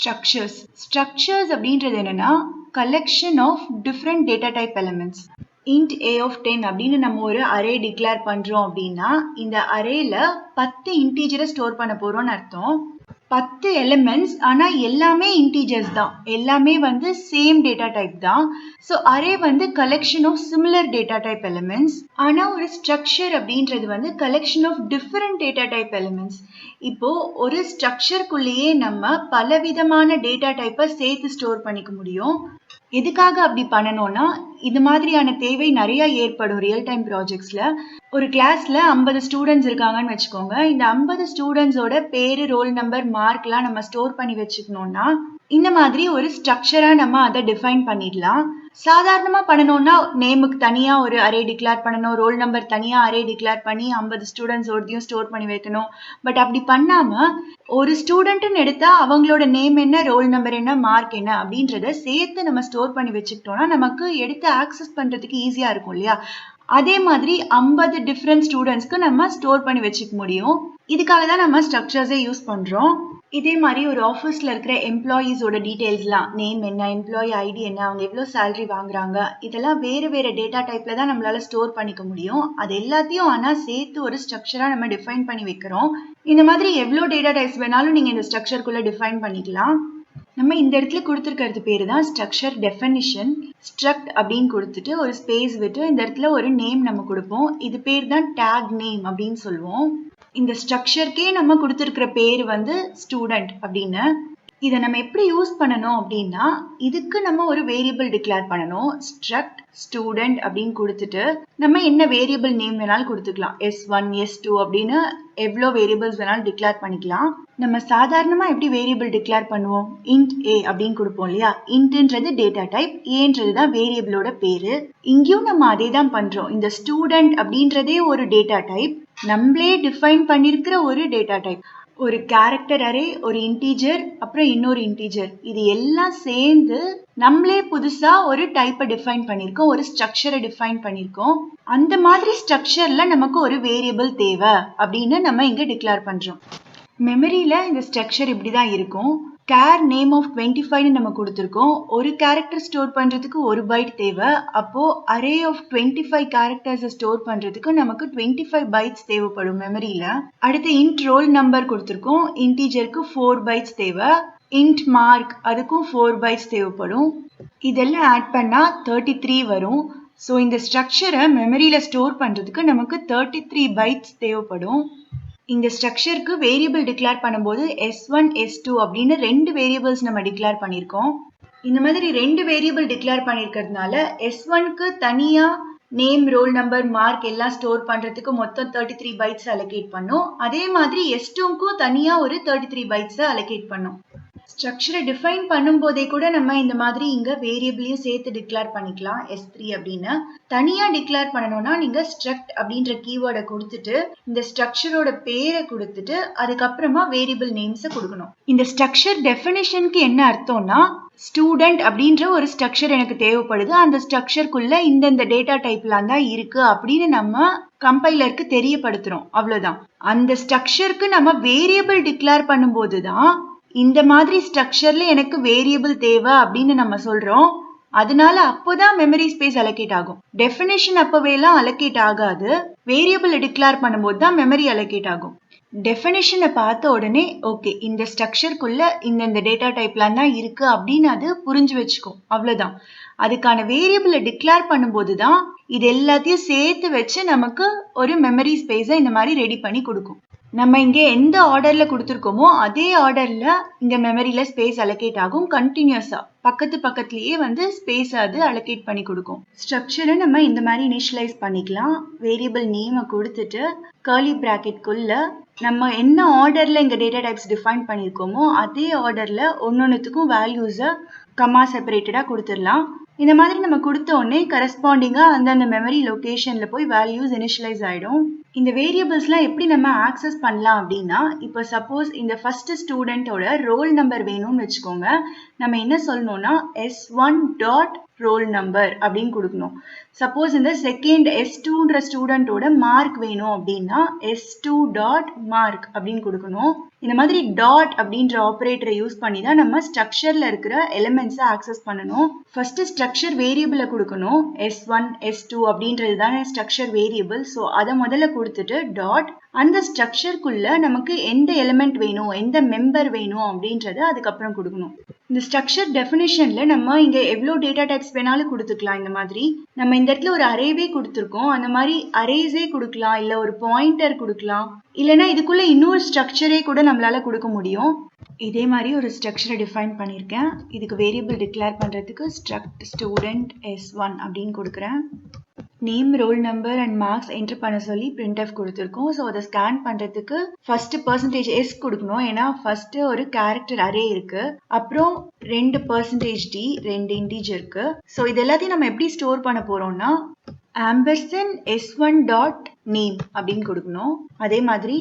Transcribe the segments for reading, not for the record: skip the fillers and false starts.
Structures. Structures அப்படின்றது என்னன்னா collection of different data type elements. int a of 10 அப்படின்னு நம்ம ஒரு அரே டிக்ளேர் பண்றோம் அப்படின்னா இந்த அரேல 10 இன்டீஜரை ஸ்டோர் பண்ண போறோம்னு அர்த்தம். 10 எலிமெண்ட்ஸ் ஆனா எல்லாமே இன்டீஜர்ஸ் தான், எல்லாமே வந்து சேம் டேட்டா டைப் தான். ஸோ அரே வந்து collection of similar data type elements. ஆனா ஒரு ஸ்ட்ரக்சர் அப்படின்றது வந்து collection of different data type elements. இப்போ ஒரு ஸ்ட்ரக்சருக்குள்ளேயே நம்ம பலவிதமான டேட்டா டைப்பை சேர்த்து ஸ்டோர் பண்ணிக்க முடியும். எதுக்காக அப்படி பண்ணணும்னா இது மாதிரியான தேவை நிறைய ஏற்படும் ரியல் டைம் ப்ராஜெக்ட்ஸ்ல. ஒரு கிளாஸ்ல 50 ஸ்டூடெண்ட்ஸ் இருக்காங்கன்னு வச்சுக்கோங்க. இந்த 50 ஸ்டூடெண்ட்ஸோட பேரு, ரோல் நம்பர், மார்க்லாம் நம்ம ஸ்டோர் பண்ணி வச்சுக்கணும்னா இந்த மாதிரி ஒரு ஸ்ட்ரக்சரா நம்ம அதை டிஃபைன் பண்ணிடலாம். சாதாரணமா பண்ணணும்னா நேமுக்கு தனியா ஒரு அரே டிக்ளேர் பண்ணணும், ரோல் நம்பர் தனியா அரே டிக்ளேர் பண்ணி 50 ஸ்டூடெண்ட்ஸோடையும் ஸ்டோர் பண்ணி வைக்கணும். பட் அப்படி பண்ணாம ஒரு ஸ்டூடெண்ட்னு எடுத்தா அவங்களோட நேம் என்ன, ரோல் நம்பர் என்ன, மார்க் என்ன அப்படின்றத சேர்த்து நம்ம ஸ்டோர் பண்ணி வச்சுக்கிட்டோம்னா நமக்கு எடுத்து ஆக்சஸ் பண்றதுக்கு ஈஸியா இருக்கும் இல்லையா? அதே மாதிரி 50 டிஃப்ரெண்ட் ஸ்டூடெண்ட்ஸ்க்கு நம்ம ஸ்டோர் பண்ணி வச்சுக்க முடியும். இதுக்காக தான் நம்ம ஸ்ட்ரக்சர்ஸே யூஸ் பண்றோம். இதே மாதிரி ஒரு ஆஃபீஸில் இருக்கிற எம்ப்ளாயீஸோட டீட்டெயில்ஸ்லாம், நேம் என்ன, எம்ப்ளாயி ஐடி என்ன, அவங்க எவ்வளோ சேலரி வாங்குறாங்க, இதெல்லாம் வேறு வேறு டேட்டா டைப்பில் தான் நம்மளால ஸ்டோர் பண்ணிக்க முடியும். அது எல்லாத்தையும் ஆனால் சேர்த்து ஒரு ஸ்ட்ரக்சராக நம்ம டிஃபைன் பண்ணி வைக்கிறோம். இந்த மாதிரி எவ்வளோ டேட்டா டைப்ஸ் வேணாலும் நீங்கள் இந்த ஸ்ட்ரக்சருக்குள்ளே டிஃபைன் பண்ணிக்கலாம். நம்ம இந்த இடத்துல கொடுத்துருக்கிறது பேர் தான் ஸ்ட்ரக்சர் டெஃபினிஷன். ஸ்ட்ரக்ட் அப்படின்னு கொடுத்துட்டு ஒரு ஸ்பேஸ் விட்டு இந்த இடத்துல ஒரு நேம் நம்ம கொடுப்போம். இது பேர் தான் டேக் நேம் அப்படின்னு சொல்லுவோம். இந்த ஸ்ட்ரக்சருக்கே நம்ம கொடுத்துருக்கிற பேர் வந்து ஸ்டூடெண்ட் அப்படின்னு. இதை நம்ம எப்படி யூஸ் பண்ணணும் அப்படின்னா இதுக்கு நம்ம ஒரு வேரியபிள் டிக்ளேர் பண்ணணும். ஸ்ட்ரக்ட் ஸ்டூடெண்ட் அப்படின்னு கொடுத்துட்டு நம்ம என்ன வேரியபிள் நேம் வேணாலும் கொடுத்துக்கலாம். S1 S2 அப்படின்னு எவ்வளோ வேரியபிள்ஸ் வேணாலும் டிக்ளேர் பண்ணிக்கலாம். நம்ம சாதாரணமா எப்படி வேரியபிள் டிக்ளேர் பண்ணுவோம்? int a அப்படின்னு கொடுப்போம் இல்லையா? இன்ட்ன்றது டேட்டா டைப், ஏன்றது தான் வேரியபிளோட பேரு. இங்கேயும் நம்ம அதே தான் பண்றோம். இந்த ஸ்டூடெண்ட் அப்படின்றதே ஒரு டேட்டா டைப், நம்மளே டிஃபைன் பண்ணிருக்கிற ஒரு டேட்டா டைப். ஒரு கேரக்டர் அரே, ஒரு இன்டீஜர், அப்புறம் இன்னொரு இன்டீஜர், இது எல்லாம் சேர்ந்து நம்மளே புதுசா ஒரு டைப்பை டிஃபைன் பண்ணியிருக்கோம், ஒரு ஸ்ட்ரக்சரை டிஃபைன் பண்ணியிருக்கோம். அந்த மாதிரி ஸ்ட்ரக்சர்ல நமக்கு ஒரு வேரியபிள் தேவை அப்படின்னு நம்ம இங்க டிக்ளேர் பண்றோம். மெமரியில இந்த ஸ்ட்ரக்சர் இப்படிதான் இருக்கும். கேர் நேம் ஆஃப் 25 நம்ம கொடுத்துருக்கோம். ஒரு கேரக்டர் ஸ்டோர் பண்றதுக்கு ஒரு பைட் தேவை. அப்போ அரே ஆஃப் 25 கேரக்டர்ஸை ஸ்டோர் பண்றதுக்கு நமக்கு 25 பைட்ஸ் தேவைப்படும் மெமரியில. அடுத்து இன்ட் ரோல் நம்பர் கொடுத்துருக்கோம். இன்டீஜருக்கு 4 பைட்ஸ் தேவை. இன்ட் மார்க் அதுக்கும் 4 பைட்ஸ் தேவைப்படும். இதெல்லாம் ஆட் பண்ணா 33 வரும். ஸோ இந்த ஸ்ட்ரக்சரை மெமரியில ஸ்டோர் பண்றதுக்கு நமக்கு 33 பைட்ஸ் தேவைப்படும். இந்த ஸ்ட்ரக்சருக்கு வேரியபிள் டிக்ளேர் பண்ணும்போது S1 S2 அப்படின்னு 2 வேரியபிள்ஸ் நம்ம டிக்ளேர் பண்ணியிருக்கோம். இந்த மாதிரி 2 வேரியபிள் டிக்ளேர் பண்ணியிருக்கிறதுனால S1க்கு தனியா நேம், ரோல் நம்பர், மார்க் எல்லாம் ஸ்டோர் பண்றதுக்கு மொத்தம் 33 பைட்ஸ் அலோகேட் பண்ணோம். அதே மாதிரி S2க்கும் தனியா ஒரு 33 பைட்ஸை அலோகேட் பண்ணோம். ஸ்ட்ரக்சரை டிஃபைன் பண்ணும்போதே கூட நம்ம இந்த மாதிரி இங்க வேரியபிளையும் சேர்த்து டிக்ளேர் பண்ணிக்கலாம். S3 அப்படின்னு தனியா டிக்ளேர் பண்ணணும்னா நீங்க ஸ்ட்ரக்ட் அப்படின்ற கீவேர்டை கொடுத்துட்டு இந்த ஸ்ட்ரக்சரோட பேரை கொடுத்துட்டு அதுக்கப்புறமா வேரியபிள் நேம்ஸை கொடுக்கணும். இந்த ஸ்ட்ரக்சர் டெஃபினிஷனுக்கு என்ன அர்த்தம்னா ஸ்டூடெண்ட் அப்படின்ற ஒரு ஸ்ட்ரக்சர் எனக்கு தேவைப்படுது, அந்த ஸ்ட்ரக்சருக்குள்ள இந்த டேட்டா டைப்லாம் தான் இருக்கு அப்படின்னு நம்ம கம்பைலருக்கு தெரியப்படுத்துறோம். அவ்வளவுதான். அந்த ஸ்ட்ரக்சருக்கு நம்ம வேரியபிள் டிக்ளேர் பண்ணும்போது தான் இந்த மாதிரி ஸ்ட்ரக்சர்ல எனக்கு வேரியபிள் தேவை அப்படின்னு நம்ம சொல்றோம். அதனால அப்போதான் மெமரி ஸ்பேஸ் அலோகேட் ஆகும். டெஃபினிஷன் அப்பவேலாம் அலோகேட் ஆகாது. வேரியபிள் டிக்ளேர் பண்ணும்போது தான் மெமரி அலோகேட் ஆகும். டெஃபினிஷனை பார்த்த உடனே ஓகே இந்த ஸ்ட்ரக்சருக்குள்ள இந்த டேட்டா டைப்லாம் தான் இருக்கு அப்படின்னு அது புரிஞ்சு வச்சுக்கும். அவ்வளவுதான். அதுக்கான வேரியபிளை டிக்ளேர் பண்ணும்போது தான் இது எல்லாத்தையும் சேர்த்து வச்சு நமக்கு ஒரு மெமரி ஸ்பேஸை இந்த மாதிரி ரெடி பண்ணி கொடுக்கும். நம்ம இங்க எந்த ஆர்டர்ல கொடுத்துருக்கோமோ அதே ஆர்டர்ல இந்த மெமரியில ஸ்பேஸ் அலோகேட் ஆகும். கண்டினியூஸா பக்கத்துலயே வந்து ஸ்பேஸ் அது அலோகேட் பண்ணி கொடுக்கும். ஸ்ட்ரக்சரை நம்ம இந்த மாதிரி இனிஷியலைஸ் பண்ணிக்கலாம். வேரியபிள் நேமை கொடுத்துட்டு கர்லி பிராக்கெட்குள்ள நம்ம என்ன ஆர்டர்ல இங்க டேட்டா டைப்ஸ் டிஃபைன் பண்ணியிருக்கோமோ அதே ஆர்டர்ல ஒன்னொன்னுத்துக்கும் வேல்யூஸை கமா செப்பரேட்டடா கொடுத்துடலாம். இந்த மாதிரி நம்ம கொடுத்த உடனே கரஸ்பாண்டிங்கா அந்த மெமரி லொகேஷன்ல போய் வேல்யூஸ் இனிஷியலைஸ் ஆயிடும். இந்த வேரியபிள்ஸ்லாம் எப்படி நம்ம ஆக்சஸ் பண்ணலாம் அப்படின்னா, இப்போ சப்போஸ் இந்த ஃபர்ஸ்ட் ஸ்டூடெண்டோட ரோல் நம்பர் வேணும்னு வச்சுக்கோங்க. நம்ம என்ன சொல்லணும்னா S1 டாட் ரோல் நம்பர் அப்படின்னு கொடுக்கணும். சப்போஸ் இந்த செகண்ட் S2ன்ற ஸ்டூடெண்டோட மார்க் வேணும் அப்படின்னா S2 டாட் மார்க் அப்படின்னு கொடுக்கணும். இந்த மாதிரி டாட் அப்படின்ற ஆப்ரேட்டரை யூஸ் பண்ணி தான் நம்ம ஸ்ட்ரக்சர்ல இருக்கிற எலிமெண்ட்ஸை ஆக்சஸ் பண்ணணும். ஃபர்ஸ்ட் ஸ்ட்ரக்சர் வேரியபிளை கொடுக்கணும். S1 S2 அப்படின்றது தானே ஸ்ட்ரக்சர் வேரியபிள். ஸோ அதை முதல்ல கொடுத்துட்டு டாட் அந்த ஸ்ட்ரக்சர்க்குள்ள நமக்கு எந்த எலிமெண்ட் வேணும், எந்த மெம்பர் வேணும் அப்படின்றத அதுக்கப்புறம் கொடுக்கணும். இந்த ஸ்ட்ரக்சர் டெஃபினிஷன்ல நம்ம இங்க எவ்வளோ டேட்டா டைப்ஸ் வேணாலும் கொடுத்துக்கலாம். இந்த மாதிரி நம்ம இந்த இடத்துல ஒரு அரேவே கொடுத்துருக்கோம். அந்த மாதிரி அரேஸே கொடுக்கலாம், இல்ல ஒரு பாயிண்டர் கொடுக்கலாம், இல்லைன்னா இதுக்குள்ள இன்னொரு ஸ்ட்ரக்சரே கூட நம்மளால கொடுக்க முடியும். இதே மாதிரி ஒரு ஸ்ட்ரக்சரை டிஃபைன் பண்ணியிருக்கேன். இதுக்கு வேரியபிள் டிக்ளேர் பண்றதுக்கு ஸ்ட்ரக்ட் ஸ்டூடெண்ட் S1 அப்படின்னு கொடுக்குறேன். Name, roll number and marks enter பண்ண சொல்லி printf கொடுத்துருக்கோம். ஸோ அதை ஸ்கேன் பண்ணுறதுக்கு ஃபர்ஸ்ட் %s கொடுக்கணும். ஏன்னா ஃபர்ஸ்ட் ஒரு கேரக்டர் அரே இருக்கு, அப்புறம் 2% d 2 இன்டீஜருக்கு. ஸோ இது எல்லாத்தையும் நம்ம எப்படி ஸ்டோர் பண்ண போறோம்னா $S1 டாட் நேம் அப்படின்னு கொடுக்கணும். அதே மாதிரி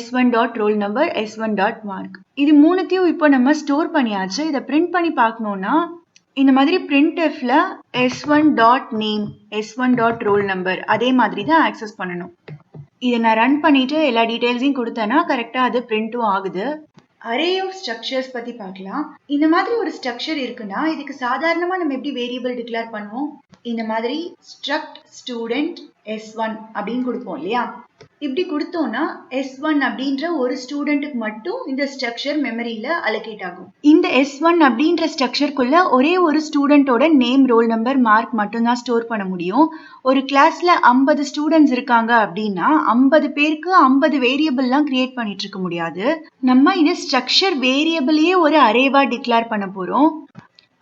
S1 dot roll number, S1 dot mark. இது மூணுத்தையும் இப்போ நம்ம ஸ்டோர் பண்ணியாச்சு. இதை பிரிண்ட் பண்ணி பார்க்கணும்னா இந்த மாதிரி printfல S1 dot name, S1 dot roll number அதே மாதிரி தான் ஆக்சஸ் பண்ணணும். இதை நான் ரன் பண்ணிட்டு எல்லா டீடைல்ஸையும் கொடுத்தேன்னா கரெக்டா அது பிரிண்ட்டும் ஆகுது. அரே ஆஃப் ஸ்ட்ரக்சர்ஸ் பத்தி பார்க்கலாம். இந்த மாதிரி ஒரு ஸ்ட்ரக்சர் இருக்குன்னா இதுக்கு சாதாரணமா நம்ம எப்படி வேரியபிள் டிக்ளேர் பண்ணுவோம்? இந்த மாதிரி ஸ்ட்ரக்ட் ஸ்டூடெண்ட் S1 அப்படின்னு கொடுப்போம் இல்லையா? இப்படி கொடுத்தோம்னா S1 அப்படின்ற ஒரு ஸ்டூடெண்ட்டுக்கு மட்டும் இந்த ஸ்ட்ரக்சர் மெமரியில அலோகேட் ஆகும். இந்த S1 அப்படின்ற ஸ்ட்ரக்சர்க்குள்ள ஒரே ஒரு ஸ்டூடெண்டோட நேம், ரோல் நம்பர், மார்க் மட்டும் தான் ஸ்டோர் பண்ண முடியும். ஒரு கிளாஸ்ல 50 ஸ்டூடெண்ட்ஸ் இருக்காங்க அப்படின்னா 50 பேருக்கு 50 வேரியபிள்லாம் கிரியேட் பண்ணிட்டு இருக்க முடியாது. நம்ம இந்த ஸ்ட்ரக்சர் வேரியபிளையே ஒரு அரேவா டிக்ளேர் பண்ண போறோம்.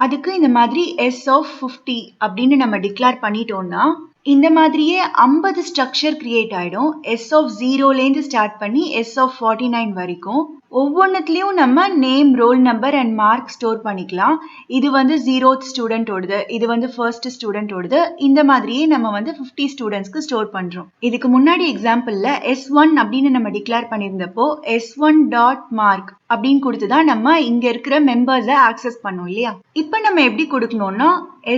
அதுக்கு இந்த மாதிரி S of 50 அப்படின்னு நம்ம டிக்ளேர் பண்ணிட்டோம்னா இந்த மாதிரியே 50 ஸ்ட்ரக்சர் கிரியேட் ஆயிடும். S of 0லேருந்து ஸ்டார்ட் பண்ணி S of 49 வரைக்கும். ஒவ்வொன்றுத்துலயும் நம்ம name, roll number and mark store பண்ணிக்கலாம். இது வந்து 0th ஸ்டூடெண்டோடது, இது வந்து ஃபர்ஸ்ட் ஸ்டூடெண்டோடது. இந்த மாதிரியே நம்ம வந்து 50 ஸ்டூடெண்ட்ஸ்க்கு ஸ்டோர் பண்றோம். இதுக்கு முன்னாடி எக்ஸாம்பிள்ல S1 அப்படின்னு நம்ம டிக்ளேர் பண்ணியிருந்தப்போ S1 டாட் மார்க் அப்படின்னு கொடுத்துதான் நம்ம இங்க இருக்கிற மெம்பர்ஸை ஆக்சஸ் பண்ணோம் இல்லையா? இப்ப நம்ம எப்படி கொடுக்கணும்னா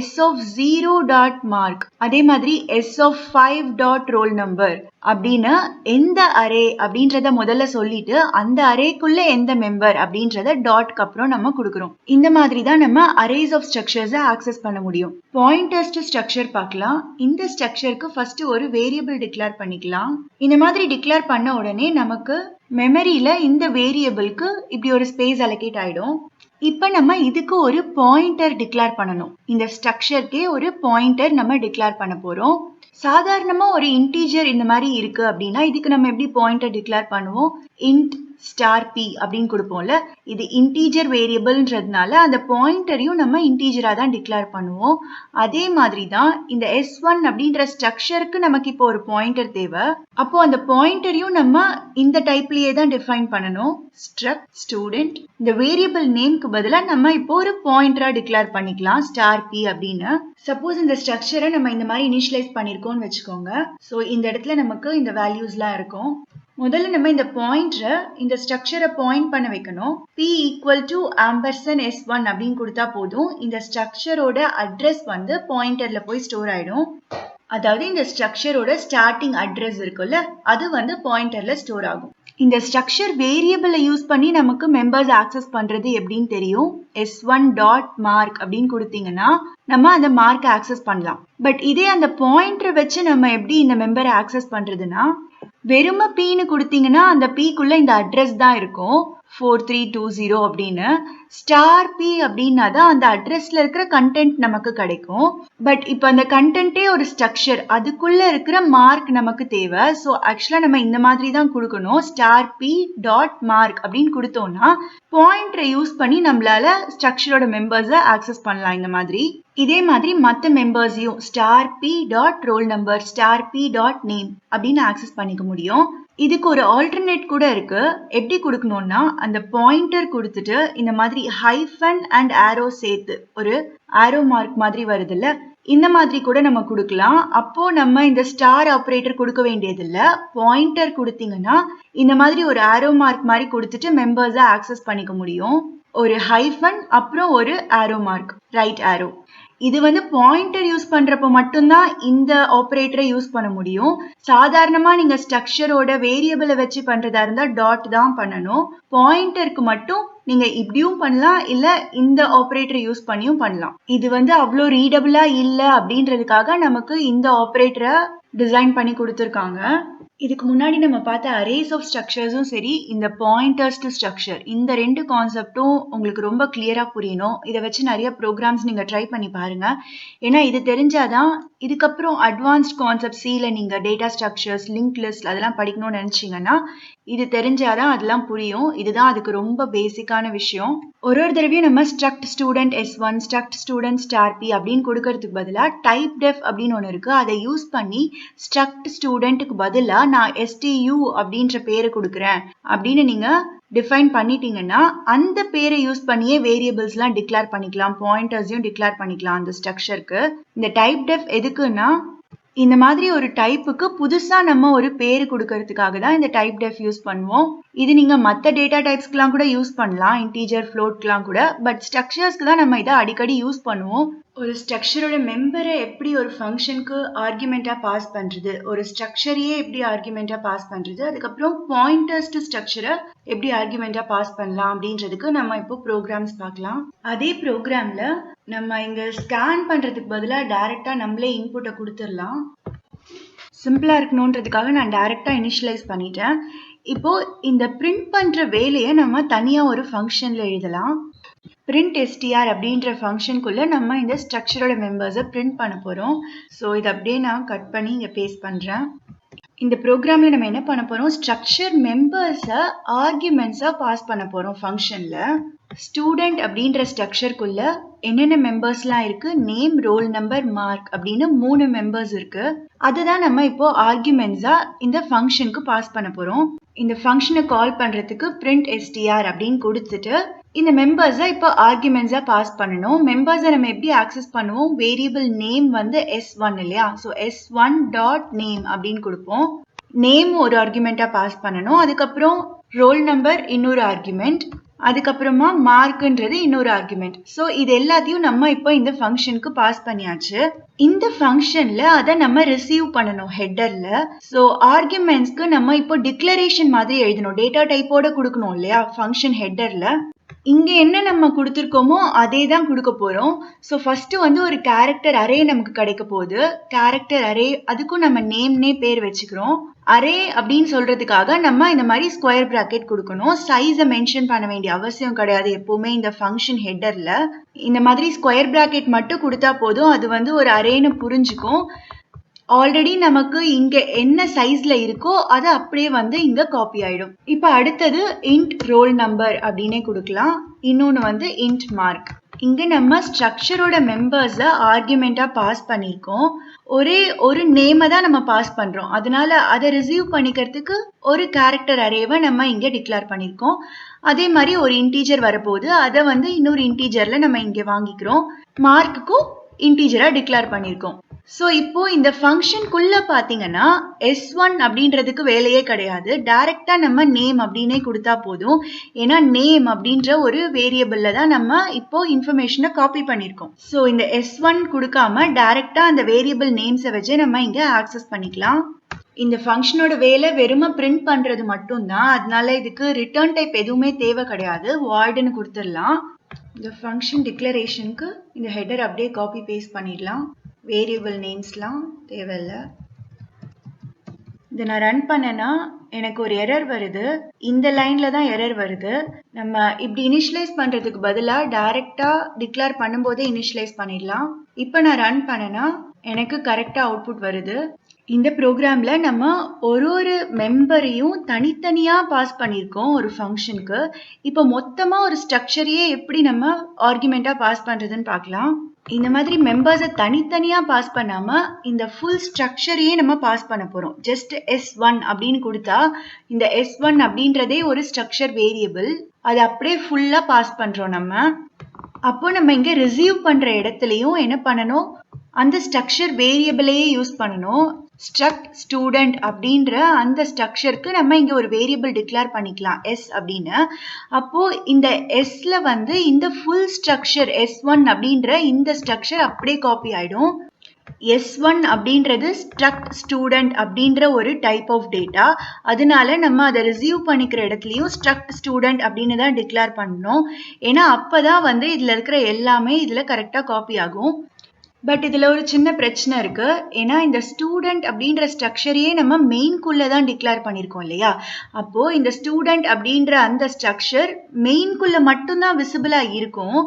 S of 0 டாட் மார்க், அதே மாதிரி S of 5 dot roll number அப்படின்னு எந்த அரே அப்படின்றத முதல்ல சொல்லிட்டு அந்த அரேக்குள்ள எந்த மெம்பர் அப்படின்றத டாட்க்கு அப்புறம் நம்ம கொடுக்குறோம். இந்த மாதிரி தான் நம்ம அரேஸ் ஆஃப் ஸ்ட்ரக்சர்ஸை ஆக்சஸ் பண்ண முடியும். பாயிண்டர்ஸ் டு ஸ்ட்ரக்சர் பார்க்கலாம். இந்த ஸ்ட்ரக்சருக்கு ஃபர்ஸ்ட் ஒரு வேரியபிள் டிக்ளேர் பண்ணிக்கலாம். இந்த மாதிரி டிக்ளேர் பண்ண உடனே நமக்கு மெமரியில இந்த வேரியபிளுக்கு இப்படி ஒரு ஸ்பேஸ் அலோகேட் ஆயிடும். இப்ப நம்ம இதுக்கு ஒரு பாயிண்டர் டிக்ளேர் பண்ணணும். இந்த ஸ்ட்ரக்சர்க்கே ஒரு பாயிண்டர் நம்ம டிக்ளேர் பண்ண போறோம். சாதாரணமா ஒரு இன்டீஜர் இந்த மாதிரி இருக்கு அப்படின்னா இதுக்கு நம்ம எப்படி பாயிண்டர் டிக்ளேர் பண்ணுவோம்? int ஸ்டார் p அப்படின்னு கொடுப்போம்ல. இது இன்டீஜர் வேரியபிள்ன்றதுனால அந்த பாயிண்டரையும் நம்ம இன்டீஜரா தான் டிக்ளேர் பண்ணுவோம். அதே மாதிரி தான் இந்த S1 அப்படின்ற ஸ்ட்ரக்சருக்கு நமக்கு இப்போ ஒரு பாயிண்டர் தேவை. அப்போ அந்த பாயிண்டரையும் நம்ம இந்த டைப்லயே தான் டிஃபைன் பண்ணணும். ஸ்ட்ரக்ட் ஸ்டூடெண்ட், இந்த வேரியபிள் நேம்க்கு பதிலா நம்ம இப்போ ஒரு பாயிண்டரா டிக்ளேர் பண்ணிக்கலாம் ஸ்டார் p அப்படின்னு. சப்போஸ் இந்த ஸ்ட்ரக்சரை நம்ம இந்த மாதிரி இனிஷியலைஸ் பண்ணிருக்கோம்னு வச்சுக்கோங்க. ஸோ இந்த இடத்துல நமக்கு இந்த வேல்யூஸ்லாம் இருக்கும். முதல்ல நம்ம இந்த பாயிண்டரை இந்த ஸ்ட்ரக்சரை பாயிண்ட் பண்ண வைக்கணும். p ஈக்குவல் டு $S1 அப்படின்னு கொடுத்தா போதும். இந்த ஸ்ட்ரக்சரோட அட்ரஸ் வந்து பாயிண்டர்ல போய் ஸ்டோர் ஆயிடும். அதாவது இந்த ஸ்ட்ரக்சரோட ஸ்டார்டிங் அட்ரஸ் இருக்குல்ல, அது வந்து பாயிண்டர்ல ஸ்டோர் ஆகும். இந்த ஸ்ட்ரக்சர் வேரியபிளை யூஸ் பண்ணி நமக்கு மெம்பர்ஸ் ஆக்சஸ் பண்றது எப்படின்னு தெரியும். S1 டாட் மார்க் அப்படின்னு கொடுத்தீங்கன்னா நம்ம அந்த மார்க் ஆக்சஸ் பண்ணலாம். பட் இதே அந்த பாயிண்டரை வச்சு நம்ம எப்படி இந்த மெம்பரை ஆக்சஸ் பண்றதுன்னா வெறும pன்னு கொடுத்தீங்கன்னா அந்த pக்குள்ள இந்த அட்ரஸ் தான் இருக்கும் 4320 அப்படின்னு. ஸ்டார் p அப்படின்னா தான் அந்த அட்ரஸ்ல இருக்கிற கண்டென்ட் நமக்கு கிடைக்கும். பட் இப்போ அந்த கண்டென்ட்டே ஒரு ஸ்ட்ரக்சர், அதுக்குள்ள இருக்கிற மார்க் நமக்கு தேவை. ஸோ ஆக்சுவலா நம்ம இந்த மாதிரி தான் கொடுக்கணும். ஸ்டார் p டாட் மார்க் அப்படின்னு கொடுத்தோம்னா பாயிண்டரை யூஸ் பண்ணி நம்மளால ஸ்ட்ரக்சரோட மெம்பர்ஸை ஆக்சஸ் பண்ணலாம் இந்த மாதிரி. இதே மாதிரி மற்ற மெம்பர்ஸையும் star p dot roll number, star p dot name அப்படின்னு ஆக்சஸ் பண்ணிக்க முடியும். இதுக்கு ஒரு ஆல்டர்னேட் கூட இருக்கு. எப்படி கொடுக்கணும்னா அந்த பாயிண்டர் கொடுத்துட்டு இந்த மாதிரி ஹைஃபன் அண்ட் ஆரோ சேர்த்து ஒரு ஆரோ மார்க் மாதிரி வருதுல்ல, இந்த மாதிரி கூட நம்ம கொடுக்கலாம். அப்போ நம்ம இந்த ஸ்டார் ஆபரேட்டர் கொடுக்க வேண்டியது இல்ல. பாயிண்டர் கொடுத்தீங்கன்னா இந்த மாதிரி ஒரு ஆரோ மார்க் மாதிரி கொடுத்துட்டு மெம்பர்ஸை ஆக்சஸ் பண்ணிக்க முடியும். ஒரு ஹைஃபன் அப்புறம் ஒரு ஆரோ மார்க், ரைட் ஆரோ. இது வந்து பாயிண்டர் யூஸ் பண்றப்ப மட்டும்தான் இந்த ஆபரேட்டரை யூஸ் பண்ண முடியும். சாதாரணமா நீங்க ஸ்ட்ரக்சரோட வேரியபிளை வச்சு பண்றதா இருந்தா டாட் தான் பண்ணணும். பாயிண்டருக்கு மட்டும் நீங்க இப்படியும் பண்ணலாம், இல்ல இந்த ஆபரேட்டரை யூஸ் பண்ணியும் பண்ணலாம். இது வந்து அவ்வளோ ரீடபிளா இல்ல அப்படின்றதுக்காக நமக்கு இந்த ஆபரேட்டரை டிசைன் பண்ணி கொடுத்துருக்காங்க. இதுக்கு முன்னாடி நம்ம பார்த்த அரேஸ் ஆஃப் ஸ்ட்ரக்சர்ஸும் சரி, இந்த பாயிண்டர்ஸ் டு ஸ்ட்ரக்சர், இந்த ரெண்டு கான்செப்டும் உங்களுக்கு ரொம்ப கிளியரா புரியணும். இதை வச்சு நிறைய ப்ரோக்ராம்ஸ் நீங்க ட்ரை பண்ணி பாருங்க. ஏன்னா இது தெரிஞ்சாதான் இதுக்கப்புறம் அட்வான்ஸ்ட் கான்செப்ட் சில நீங்க டேட்டா ஸ்ட்ரக்சர்ஸ், லிங்க் லிஸ்ட் அதெல்லாம் படிக்கணும்னு நினைச்சீங்கன்னா இது தெரிஞ்சாதான் அதெல்லாம் புரியும். இதுதான் அதுக்கு ரொம்ப பேசிக்கான விஷயம். ஒரு தடவையும் நம்ம struct student S1, struct student star P அப்படின்னு கொடுக்கறதுக்கு பதிலாக டைப் டெஃப் அப்படின்னு ஒன்று இருக்கு. அதை யூஸ் பண்ணி ஸ்ட்ரக்ட் ஸ்டூடெண்ட்டுக்கு பதிலாக நான் STU அப்படின்ற பேரை கொடுக்குறேன் அப்படின்னு நீங்க டிஃபைன் பண்ணிட்டீங்கன்னா அந்த பேரை யூஸ் பண்ணியே வேரியபிள்ஸ்லாம் டிக்ளேர் பண்ணிக்கலாம், பாயிண்டர்ஸையும் டிக்ளேர் பண்ணிக்கலாம் அந்த ஸ்ட்ரக்சருக்கு. இந்த டைப் டெஃப் எதுக்குன்னா இந்த மாதிரி ஒரு டைப்புக்கு புதுசா நம்ம ஒரு பேரு கொடுக்கறதுக்காக தான் இந்த டைப் டெஃப் யூஸ் பண்ணுவோம். இது நீங்க மற்ற டேட்டா டைப்ஸ்க்குலாம் கூட யூஸ் பண்ணலாம், இன்டீஜர், ஃப்ளோட்க்குலாம் கூட. பட் ஸ்ட்ரக்சர்ஸ்க்கு தான் நம்ம இதை அடிக்கடி யூஸ் பண்ணுவோம். ஒரு ஸ்ட்ரக்சரோட மெம்பரை எப்படி ஒரு ஃபங்க்ஷனுக்கு ஆர்குமெண்டா பாஸ் பண்றது, ஒரு ஸ்ட்ரக்சரையே எப்படி ஆர்குமெண்டா பாஸ் பண்றது, அதுக்கப்புறம் பாயிண்டர்ஸ் டு ஸ்ட்ரக்சரை எப்படி ஆர்குமெண்டா பாஸ் பண்ணலாம் அப்படின்றதுக்கு நம்ம இப்போ ப்ரோக்ராம்ஸ் பார்க்கலாம். அதே ப்ரோக்ராம்ல நம்ம இங்க ஸ்கேன் பண்றதுக்கு பதிலாக டைரக்டா நம்மளே இன்புட்டை கொடுத்துடலாம். சிம்பிளா இருக்கணுன்றதுக்காக நான் டைரக்டா இனிஷியலைஸ் பண்ணிட்டேன். இப்போ இந்த பிரிண்ட் பண்ற வேலையை நம்ம தனியா ஒரு ஃபங்க்ஷன்ல எழுதலாம். print str அப்படின்ற ஃபங்க்ஷனுக்குள்ள நம்ம இந்த ஸ்ட்ரக்சரோட மெம்பர்ஸை பிரிண்ட் பண்ண போறோம். ஸோ இதை அப்படியே நான் கட் பண்ணி இங்க பேஸ்ட் பண்றேன். இந்த ப்ரோக்ராம்ல நம்ம என்ன பண்ண போறோம், ஸ்ட்ரக்சர் மெம்பர்ஸை ஆர்குமெண்ட்ஸா பாஸ் பண்ண போறோம் ஃபங்க்ஷன்ல. ஸ்டூடெண்ட் அப்படின்ற ஸ்ட்ரக்சருக்குள்ள என்னென்ன மெம்பர்ஸ்லாம் இருக்கு, நேம், ரோல் நம்பர், மார்க் அப்படின்னு 3 மெம்பர்ஸ் இருக்கு. அதுதான் நம்ம இப்போ ஆர்குமெண்ட்ஸா இந்த ஃபங்க்ஷனுக்கு பாஸ் பண்ண போறோம். இந்த ஃபங்க்ஷனை கால் பண்றதுக்கு print str அப்படின்னு கொடுத்துட்டு இந்த மெம்பர்ஸை இப்போ ஆர்குமெண்ட்ஸா பாஸ் பண்ணணும். மெம்பர்ஸை நம்ம எப்படி ஆக்சஸ் பண்ணுவோம், வேரியபிள் நேம் வந்து S1 இல்லையா, ஸோ S1 டாட் நேம் அப்படின்னு கொடுப்போம். நேம் ஒரு ஆர்குமெண்டா பாஸ் பண்ணணும். அதுக்கப்புறம் ரோல் நம்பர் இன்னொரு ஆர்குமெண்ட், அதுக்கப்புறமா மார்க்ன்றது இன்னொரு ஆர்குமெண்ட். ஸோ இது எல்லாத்தையும் நம்ம இப்போ இந்த ஃபங்க்ஷனுக்கு பாஸ் பண்ணியாச்சு. இந்த ஃபங்க்ஷன்ல அதை நம்ம ரிசீவ் பண்ணணும் ஹெட்டர்ல. ஸோ ஆர்குமெண்ட்ஸ்க்கு நம்ம இப்போ டிக்ளரேஷன் மாதிரி எழுதணும், டேட்டா டைப்போட கொடுக்கணும் இல்லையா ஃபங்க்ஷன் ஹெட்டர்ல. இங்க என்ன நம்ம கொடுத்துருக்கோமோ அதே தான் கொடுக்க போறோம். ஸோ ஃபர்ஸ்ட் வந்து ஒரு கேரக்டர் அரே நமக்கு கிடைக்க போகுது. கேரக்டர் அரே, அதுக்கும் நம்ம நேம்னே பேர் வச்சுக்கிறோம். அரே அப்படின்னு சொல்றதுக்காக நம்ம இந்த மாதிரி ஸ்கொயர் பிராக்கெட் கொடுக்கணும். சைஸை மென்ஷன் பண்ண வேண்டிய அவசியம் கிடையாது எப்பவுமே இந்த ஃபங்க்ஷன் ஹெட்டர்ல. இந்த மாதிரி ஸ்கொயர் பிராக்கெட் மட்டும் கொடுத்தா போதும், அது வந்து ஒரு அரேன்னு புரிஞ்சுக்கும். ஆல்ரெடி நமக்கு இங்க என்ன சைஸ்ல இருக்கோ அது அப்படியே வந்து இங்க காப்பி ஆயிடும். இப்போ அடுத்தது int ரோல் நம்பர் அப்படின்னே கொடுக்கலாம். இன்னொன்று வந்து int மார்க். இங்க நம்ம ஸ்ட்ரக்சரோட மெம்பர்ஸை ஆர்குமெண்டா பாஸ் பண்ணியிருக்கோம். ஒரே ஒரு நேமை தான் நம்ம பாஸ் பண்றோம். அதனால அதை ரிசீவ் பண்ணிக்கிறதுக்கு ஒரு கேரக்டர் அரேவை நம்ம இங்க டிக்ளேர் பண்ணியிருக்கோம். அதே மாதிரி ஒரு இன்டீஜர் வரப்போகுது, அதை வந்து இன்னொரு இன்டீஜர்ல நம்ம இங்க வாங்கிக்கிறோம். மார்க்குக்கும் இன்டீஜரா டிக்ளேர் பண்ணியிருக்கோம். ஸோ இப்போ இந்த ஃபங்க்ஷனுக்குள்ள பார்த்தீங்கன்னா S1 அப்படின்றதுக்கு வேலையே கிடையாது. டைரக்டா நம்ம நேம் அப்படின்னே கொடுத்தா போதும். ஏன்னா நேம் அப்படின்ற ஒரு வேரியபிள்ல தான் நம்ம இப்போ இன்ஃபர்மேஷனை காப்பி பண்ணியிருக்கோம். ஸோ இந்த S1 கொடுக்காம டைரக்டா அந்த வேரியபிள் நேம்ஸை வச்சு நம்ம இங்க ஆக்சஸ் பண்ணிக்கலாம். இந்த ஃபங்க்ஷனோட வேலை வெறுமை பிரிண்ட் பண்றது மட்டும்தான். அதனால இதுக்கு ரிட்டர்ன் டைப் எதுவுமே தேவை கிடையாது, வாய்டுன்னு கொடுத்துடலாம். இந்த ஃபங்க்ஷன் டிக்ளரேஷனுக்கு இந்த ஹெட்டர் அப்படியே காப்பி பேஸ்ட் பண்ணிடலாம். வேரியபிள் நேம்ஸ்லாம் தேவையில்லை. இதை நான் ரன் பண்ணேன்னா எனக்கு ஒரு எரர் வருது. இந்த லைன்ல தான் எரர் வருது. நம்ம இப்படி இனிஷியலைஸ் பண்றதுக்கு பதிலாக டைரக்டா டிக்ளேர் பண்ணும்போதே இனிஷியலைஸ் பண்ணிடலாம். இப்போ நான் ரன் பண்ணேன்னா எனக்கு கரெக்டா அவுட்புட் வருது. இந்த ப்ரோக்ராம்ல நம்ம ஒரு மெம்பரையும் தனித்தனியா பாஸ் பண்ணியிருக்கோம் ஒரு ஃபங்க்ஷனுக்கு. இப்போ மொத்தமா ஒரு ஸ்ட்ரக்சரையே எப்படி நம்ம ஆர்குமெண்டா பாஸ் பண்றதுன்னு பார்க்கலாம். இந்த மாதிரி மெம்பர்ஸை தனித்தனியா பாஸ் பண்ணாம இந்த ஃபுல் ஸ்ட்ரக்சரையே நம்ம பாஸ் பண்ண போறோம். ஜஸ்ட் S1 அப்படின்னு கொடுத்தா இந்த S1 அப்படின்றதே ஒரு ஸ்ட்ரக்சர் வேரியபிள், அதை அப்படியே ஃபுல்லா பாஸ் பண்றோம் நம்ம. அப்போ நம்ம இங்க ரிசீவ் பண்ற இடத்துலயும் என்ன பண்ணணும், அந்த ஸ்ட்ரக்சர் வேரியபிளையே யூஸ் பண்ணணும். ஸ்ட்ரக்ட் ஸ்டூடெண்ட் அப்படின்ற அந்த ஸ்ட்ரக்சருக்கு நம்ம இங்க ஒரு வேரியபிள் டிக்ளேர் பண்ணிக்கலாம் s அப்படின்னு. அப்போ இந்த sல வந்து இந்த ஃபுல் ஸ்ட்ரக்சர் s1 அப்படின்ற இந்த ஸ்ட்ரக்சர் அப்படியே காப்பி ஆயிடும். S1 அப்படின்றது struct student அப்படின்ற ஒரு டைப் ஆஃப் டேட்டா. அதனால நம்ம அதை ரிசீவ் பண்ணிக்கிற இடத்துலையும் struct student அப்படின்னு தான் டிக்ளேர் பண்ணணும். ஏன்னா அப்பதான் வந்து இதுல இருக்கிற எல்லாமே இதுல கரெக்டா காப்பி ஆகும். பட் இதுல ஒரு சின்ன பிரச்சனை இருக்கு. ஏன்னா இந்த ஸ்டூடெண்ட் அப்படின்ற ஸ்ட்ரக்சரையே நம்ம மெயின்குள்ள தான் டிக்ளேர் பண்ணியிருக்கோம் இல்லையா? அப்போ இந்த ஸ்டூடெண்ட் அப்படின்ற அந்த ஸ்ட்ரக்சர் மெயின்குள்ள மட்டும்தான் விசிபிளா இருக்கும்.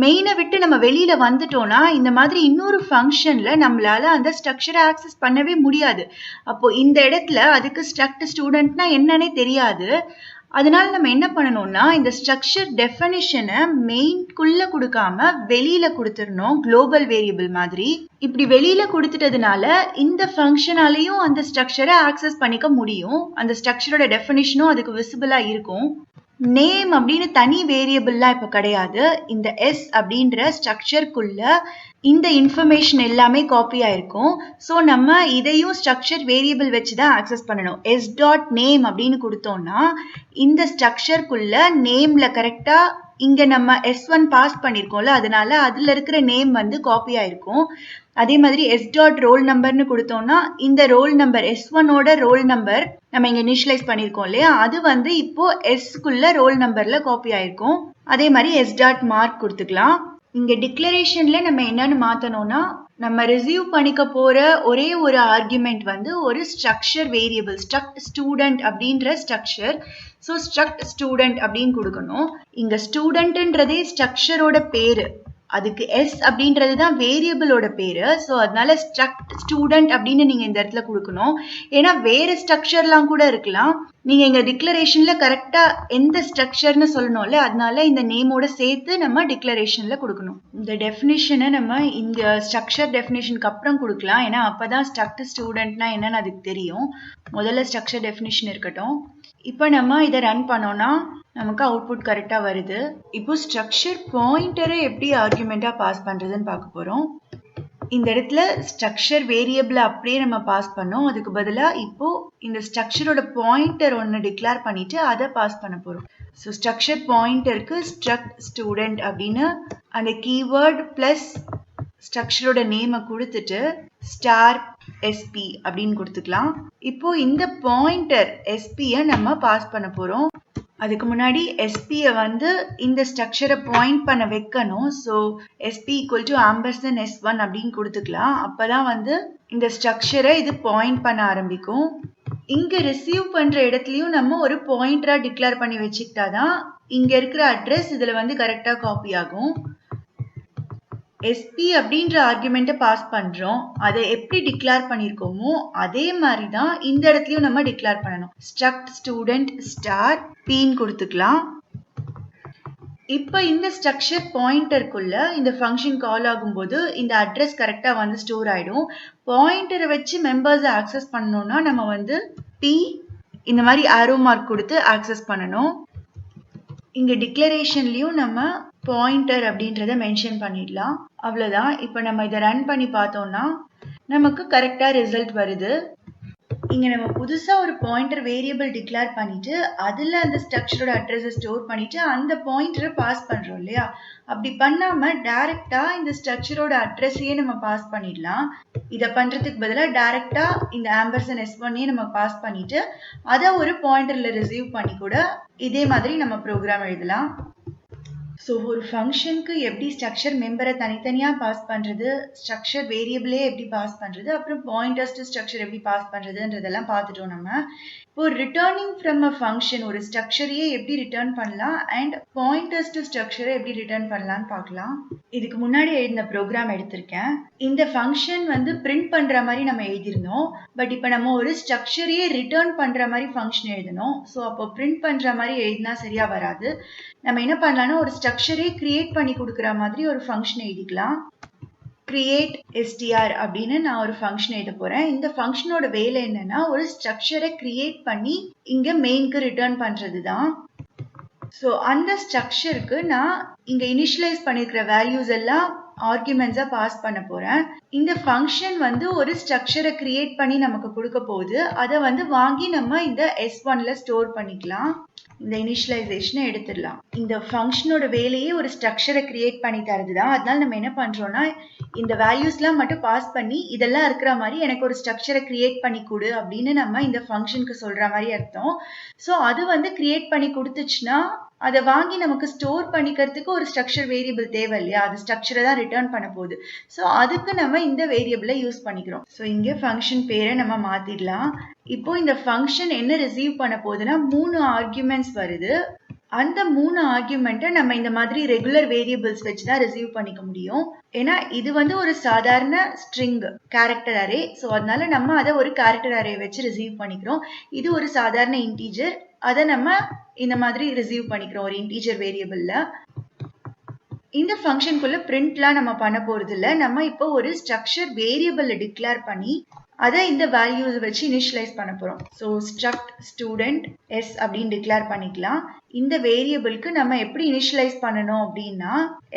மெயினை விட்டு நம்ம வெளியில வந்துட்டோம்னா இந்த மாதிரி இன்னொரு ஃபங்க்ஷன்ல நம்மளால அந்த ஸ்ட்ரக்சரை ஆக்சஸ் பண்ணவே முடியாது. அப்போ இந்த இடத்துல அதுக்கு ஸ்ட்ரக்ட் ஸ்டூடெண்ட்னா என்னன்னே தெரியாது. அதனால நம்ம என்ன பண்ணணும்னா இந்த ஸ்ட்ரக்சர் டெஃபினிஷனை மெயின்குள்ள கொடுக்காம வெளியில கொடுத்துடணும், குளோபல் வேரியபிள் மாதிரி. இப்படி வெளியில கொடுத்துட்டதுனால இந்த ஃபங்க்ஷனாலையும் அந்த ஸ்ட்ரக்சரை ஆக்சஸ் பண்ணிக்க முடியும். அந்த ஸ்ட்ரக்சரோட டெஃபினிஷனும் அதுக்கு விசிபிளா இருக்கும். நேம் அப்படின்னு தனி வேரியபிள்லாம் இப்போ கிடையாது. இந்த s அப்படின்ற ஸ்ட்ரக்சருக்குள்ள இந்த இன்ஃபர்மேஷன் எல்லாமே காப்பி ஆயிருக்கும். ஸோ நம்ம இதையும் ஸ்ட்ரக்சர் வேரியபிள் வச்சு தான் ஆக்சஸ் பண்ணணும். s டாட் நேம் அப்படின்னு கொடுத்தோம்னா இந்த ஸ்ட்ரக்சருக்குள்ள நேம்ல கரெக்டா இங்க நம்ம s1 பாஸ் பண்ணிருக்கோம்ல, அதனால அதுல இருக்கிற நேம் வந்து காப்பி ஆயிருக்கும். அதே மாதிரி s டாட் ரோல் நம்பர்னு கொடுத்தோம்னா இந்த ரோல் நம்பர் s1ஓட ரோல் நம்பர் நம்ம இங்க இனிஷியலைஸ் பண்ணிருக்கோம் இல்லையா, அது வந்து இப்போ s-குள்ள ரோல் நம்பர்ல காப்பி ஆயிருக்கும். அதே மாதிரி s டாட் மார்க் கொடுத்துக்கலாம். இங்க டிக்ளரேஷன்ல நம்ம என்னன்னு மாத்தணும்னா நம்ம ரிசீவ் பண்ணிக்க போற ஒரே ஒரு ஆர்குமெண்ட் வந்து ஒரு ஸ்ட்ரக்சர் வேரியபிள் ஸ்ட்ரக்ட் ஸ்டூடெண்ட் அப்படின்ற ஸ்ட்ரக்சர். ஸோ ஸ்ட்ரக்ட் ஸ்டூடெண்ட் அப்படின்னு கொடுக்கணும். இங்க ஸ்டூடெண்ட்ன்றதே ஸ்ட்ரக்சரோட பேரு, அதுக்கு s அப்படின்றது தான் வேரியபிளோட பேரு. ஸோ அதனால ஸ்ட்ரக்ட் ஸ்டூடெண்ட் அப்படின்னு நீங்க இந்த இடத்துல கொடுக்கணும். ஏன்னா வேற ஸ்ட்ரக்சர்லாம் கூட இருக்கலாம். நீங்க இங்க டிக்ளரேஷன்ல கரெக்டா எந்த ஸ்ட்ரக்சர்னு சொல்லணும்ல, அதனால இந்த நேமோட சேர்த்து நம்ம டிக்ளரேஷன்ல கொடுக்கணும். இந்த டெஃபினிஷனை நம்ம இந்த ஸ்ட்ரக்சர் டெஃபினிஷனுக்கு அப்புறம் கொடுக்கலாம். ஏன்னா அப்பதான் ஸ்ட்ரக்ட் ஸ்டூடெண்ட்னா என்னன்னு அதுக்கு தெரியும். முதல்ல ஸ்ட்ரக்சர் டெஃபினிஷன் இருக்கட்டும். இப்போ நம்ம இதை ரன் பண்ணோம்னா நமக்கு அவுட்புட் கரெக்டா வருது. இப்போ ஸ்ட்ரக்சர் பாயிண்டரை எப்படி ஆர்குமெண்டா பாஸ் பண்றதுன்னு பார்க்க போறோம். இந்த இடத்துல ஸ்ட்ரக்சர் வேரியபிள் அப்படியே நம்ம பாஸ் பண்ணோம். அதுக்கு பதிலா இப்போ இந்த ஸ்ட்ரக்சரோட பாயிண்டர் ஒன்னு டிக்ளேர் பண்ணிட்டு அதை பாஸ் பண்ண போறோம். ஸோ ஸ்ட்ரக்சர் பாயிண்டருக்கு ஸ்ட்ரக்ட் ஸ்டூடெண்ட் அப்படின்னு அந்த கீவேர்ட் பிளஸ் ஸ்ட்ரக்சரோட நேமை கொடுத்துட்டு ஸ்டார் sp அப்படின்னு கொடுத்துக்கலாம். இப்போ இந்த பாயிண்டர் sp-ய நம்ம பாஸ் பண்ண போறோம். அதுக்கு முன்னாடி sp-ய வந்து இந்த ஸ்ட்ரக்சரை பாயிண்ட் பண்ண வைக்கணும். So sp equal to ampersand s1 அப்படின்னு கொடுத்துக்கலாம். அப்பதான் வந்து இந்த ஸ்ட்ரக்சரை இது பாயிண்ட் பண்ண ஆரம்பிக்கும். இங்க ரிசீவ் பண்ற இடத்துலயும் நம்ம ஒரு பாயிண்டரா டிக்ளேர் பண்ணி வச்சுக்கிட்டாதான் இங்க இருக்கிற அட்ரஸ் இதுல வந்து கரெக்டா காப்பி ஆகும். sp அப்படின்ற ஆர்குமெண்ட்டை பாஸ் பண்றோம். அதை எப்படி டிக்ளேர் பண்ணிருக்கோமோ அதே மாதிரி தான் இந்த இடத்துலயும் நம்ம டிக்ளேர் பண்ணணும். ஸ்ட்ரக்ட் ஸ்டூடெண்ட் ஸ்டார் pன்னு கொடுத்துக்கலாம். இப்போ இந்த ஸ்ட்ரக்சர் பாயிண்டருக்குள்ள இந்த ஃபங்க்ஷன் கால் ஆகும்போது இந்த அட்ரஸ் கரெக்டா வந்து ஸ்டோர் ஆயிடும். பாயிண்டரை வச்சு மெம்பர்ஸை ஆக்சஸ் பண்ணணும்னா நம்ம வந்து p இந்த மாதிரி ஆரோ மார்க் கொடுத்து ஆக்சஸ் பண்ணணும். இங்க டிக்ளரேஷன்லயும் நம்ம பாயிண்டர் அப்படின்றத மென்ஷன் பண்ணிடலாம். அவ்வளவுதான். இப்போ நம்ம இதை ரன் பண்ணி பார்த்தோம்னா நமக்கு கரெக்டா ரிசல்ட் வருது. இங்க நம்ம புதுசா ஒரு பாயிண்டர் வேரியபிள் டிக்ளேர் பண்ணிட்டு அதுல அந்த ஸ்ட்ரக்சரோட அட்ரஸை ஸ்டோர் பண்ணிட்டு அந்த பாயிண்டரை பாஸ் பண்றோம் இல்லையா, அப்படி பண்ணாம டைரக்டா இந்த ஸ்ட்ரக்சரோட அட்ரஸையே நம்ம பாஸ் பண்ணிடலாம். இதை பண்றதுக்கு பதிலா டைரக்டா இந்த ஆம்பர்சன் s1-ஐயே நம்ம பாஸ் பண்ணிட்டு அதை ஒரு பாயிண்டர்ல ரிசீவ் பண்ணி கூட இதே மாதிரி நம்ம ப்ரோக்ராம் எழுதலாம். ஸோ ஒரு ஃபங்க்ஷனுக்கு எப்படி ஸ்ட்ரக்சர் மெம்பரை தனித்தனியாக பாஸ் பண்ணுறது, ஸ்ட்ரக்சர் வேரியபிளே எப்படி பாஸ் பண்ணுறது, அப்புறம் பாயிண்டர்ஸ் டு ஸ்ட்ரக்சர் எப்படி பாஸ் பண்ணுறதுன்றதெல்லாம் பார்த்துட்டோம். நம்ம இப்போ ரிட்டர்னிங் ஃப்ரம் அ ஃபங்க்ஷன் ஒரு ஸ்ட்ரக்சரையே எப்படி ரிட்டர்ன் பண்ணலாம் அண்ட் பாயிண்டர்ஸ் டு ஸ்ட்ரக்சரை எப்படி ரிட்டர்ன் பண்ணலான்னு பார்க்கலாம். இதுக்கு முன்னாடி எழுதின ப்ரோக்ராம் எடுத்திருக்கேன். இந்த ஃபங்க்ஷன் வந்து பிரிண்ட் பண்ணுற மாதிரி நம்ம எழுதியிருந்தோம். பட் இப்போ நம்ம ஒரு ஸ்ட்ரக்சரையே ரிட்டர்ன் பண்ணுற மாதிரி ஃபங்க்ஷன் எழுதணும். ஸோ அப்போ பிரிண்ட் பண்ணுற மாதிரி எழுதினா சரியாக வராது. நம்ம என்ன பண்ணலாம்னா ஒரு ஸ்ட்ரக்சரே கிரியேட் பண்ணி கொடுக்குற மாதிரி ஒரு ஃபங்க்ஷன் எழுதிக்கலாம். கிரியேட் str அப்படின்னு நான் ஒரு ஃபங்க்ஷன் எழுத போறேன். இந்த ஃபங்க்ஷனோட வேலை என்னன்னா ஒரு ஸ்ட்ரக்சரை கிரியேட் பண்ணி இங்க மெயின்க்கு ரிட்டர்ன் பண்றது தான். ஸோ அந்த ஸ்ட்ரக்சருக்கு நான் இங்க இனிஷியலைஸ் பண்ணிருக்கிற வேல்யூஸ் எல்லாம் ஆர்குமெண்ட்ஸா பாஸ் பண்ண போறேன். இந்த ஃபங்க்ஷன் வந்து ஒரு ஸ்ட்ரக்சரை கிரியேட் பண்ணி நமக்கு கொடுக்க போகுது. அதை வந்து வாங்கி நம்ம இந்த S1ல ஸ்டோர் பண்ணிக்கலாம். இந்த இனிஷியலைசேஷனை எடுத்துடலாம். இந்த ஃபங்க்ஷனோட வேலையே ஒரு ஸ்ட்ரக்சரை கிரியேட் பண்ணி தருதுதான். அதனால நம்ம என்ன பண்றோம்னா இந்த வேல்யூஸ்லாம் மட்டும் பாஸ் பண்ணி இதெல்லாம் இருக்கிற மாதிரி எனக்கு ஒரு ஸ்ட்ரக்சரை கிரியேட் பண்ணி கொடு அப்படின்னு நம்ம இந்த ஃபங்க்ஷனுக்கு சொல்ற மாதிரி அர்த்தம். ஸோ அது வந்து கிரியேட் பண்ணி கொடுத்துச்சுன்னா அதை வாங்கி நமக்கு ஸ்டோர் பண்ணிக்கிறதுக்கு ஒரு ஸ்ட்ரக்சர் வேரியபிள் தேவை இல்லையா? அது ஸ்ட்ரக்சரை தான் ரிட்டர்ன் பண்ண போகுது. ஸோ அதுக்கு நம்ம இந்த வேரியபிளை யூஸ் பண்ணிக்கிறோம். ஸோ இங்கே ஃபங்க்ஷன் பேரை நம்ம மாத்திடலாம். இப்போ இந்த ஃபங்க்ஷன் என்ன ரிசீவ் பண்ண போகுதுன்னா 3 ஆர்குமெண்ட்ஸ் வருது. அந்த 3 ஆர்குமெண்ட்டை நம்ம இந்த மாதிரி ரெகுலர் வேரியபிள்ஸ் வச்சு தான் ரிசீவ் பண்ணிக்க முடியும். ஏன்னா இது வந்து ஒரு சாதாரண ஸ்ட்ரிங் கேரக்டர் அரே. ஸோ அதனால நம்ம அதை ஒரு கேரக்டர் அரே வச்சு ரிசீவ் பண்ணிக்கிறோம். இது ஒரு சாதாரண இன்டீஜர். அதை நம்ம இந்த மாதிரி ரிசீவ் பண்ணிக்கிறோம் ஒரு இன்டீஜர் வேரியபிள்ல. இந்த ஃபங்க்ஷனுக்குள்ள பிரிண்ட்லாம் நம்ம பண்ண போறது இல்லை. நம்ம இப்போ ஒரு ஸ்ட்ரக்சர் வேரியபிளை டிக்ளேர் பண்ணி அதை இந்த வேல்யூஸ் வச்சு இனிஷியலைஸ் பண்ண போறோம். ஸோ ஸ்ட்ரக்ட் ஸ்டூடெண்ட் எஸ் அப்படின்னு டிக்ளேர் பண்ணிக்கலாம். இந்த வேரியபிளுக்கு நம்ம எப்படி இனிஷியலைஸ் பண்ணணும் அப்படின்னா